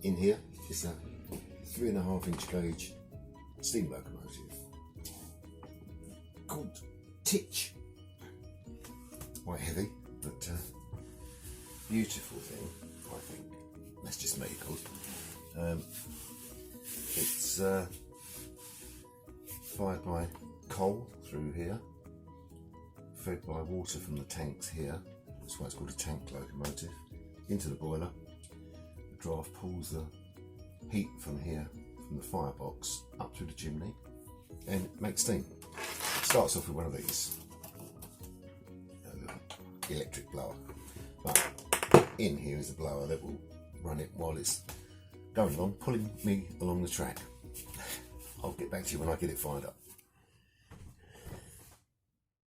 in here is a 3.5-inch gauge steam locomotive called Titch. Quite heavy, but beautiful thing, I think. That's just me, of course. It's fired by coal through here, fed by water from the tanks here. That's why it's called a tank locomotive. Into the boiler. The draft pulls the heat from here, from the firebox, up through the chimney and makes steam. It starts off with one of these, electric blower, but in here is a blower that will run it while it's going along, pulling me along the track. I'll get back to you when I get it fired up.